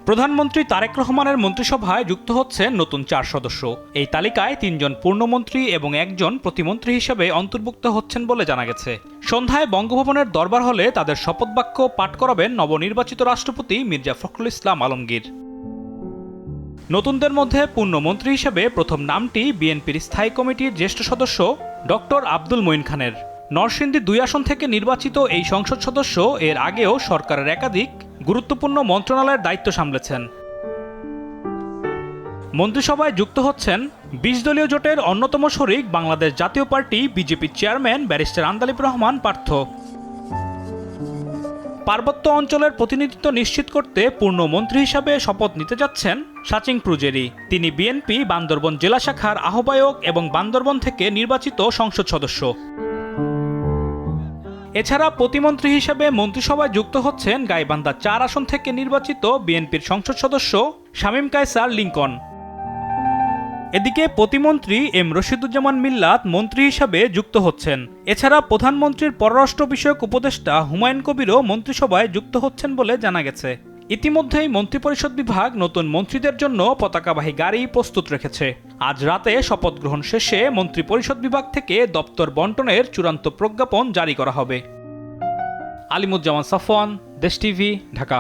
প্রধানমন্ত্রী তারেক রহমানের মন্ত্রিসভায় যুক্ত হচ্ছেন নতুন 4 সদস্য। এই তালিকায় 3 জন পূর্ণমন্ত্রী এবং 1 জন প্রতিমন্ত্রী হিসেবে অন্তর্ভুক্ত হচ্ছেন বলে জানা গেছে। সন্ধ্যায় বঙ্গভবনের দরবার হলে তাদের শপথবাক্য পাঠ করাবেন নবনির্বাচিত রাষ্ট্রপতি মির্জা ফখরুল ইসলাম আলমগীর। নতুনদের মধ্যে পূর্ণমন্ত্রী হিসেবে প্রথম নামটি বিএনপির স্থায়ী কমিটির জ্যেষ্ঠ সদস্য ডক্টর আব্দুল মঈন খানের। নরসিংদী 2 আসন থেকে নির্বাচিত এই সংসদ সদস্য এর আগেও সরকারের একাধিক গুরুত্বপূর্ণ মন্ত্রণালয়ের দায়িত্ব সামলেছেন। মন্ত্রিসভায় যুক্ত হচ্ছেন 20 দলীয় জোটের অন্যতম শরিক বাংলাদেশ জাতীয় পার্টি বিজেপির চেয়ারম্যান ব্যারিস্টার আন্দালিব রহমান পার্থ। পার্বত্য অঞ্চলের প্রতিনিধিত্ব নিশ্চিত করতে পূর্ণমন্ত্রী হিসাবে শপথ নিতে যাচ্ছেন সাচিং প্রুজেরি। তিনি বিএনপি বান্দরবন জেলা শাখার আহ্বায়ক এবং বান্দরবন থেকে নির্বাচিত সংসদ সদস্য। এছাড়া প্রতিমন্ত্রী হিসেবে মন্ত্রিসভায় যুক্ত হচ্ছেন গাইবান্ধা 4 আসন থেকে নির্বাচিত বিএনপির সংসদ সদস্য শামীম কায়সার লিংকন। এদিকে প্রতিমন্ত্রী এম রশিদুজ্জামান মিল্লাত মন্ত্রী হিসাবে যুক্ত হচ্ছেন। এছাড়া প্রধানমন্ত্রীর পররাষ্ট্র বিষয়ক উপদেষ্টা হুমায়ুন কবিরও মন্ত্রিসভায় যুক্ত হচ্ছেন বলে জানা গেছে। ইতিমধ্যেই মন্ত্রিপরিষদ বিভাগ নতুন মন্ত্রীদের জন্য পতাকাবাহী গাড়ি প্রস্তুত রেখেছে। আজ রাতে শপথ গ্রহণ শেষে মন্ত্রিপরিষদ বিভাগ থেকে দপ্তর বন্টনের চূড়ান্ত প্রজ্ঞাপন জারি করা হবে। আলিমুজ্জামান সাফওয়ান, দেশ টিভি, ঢাকা।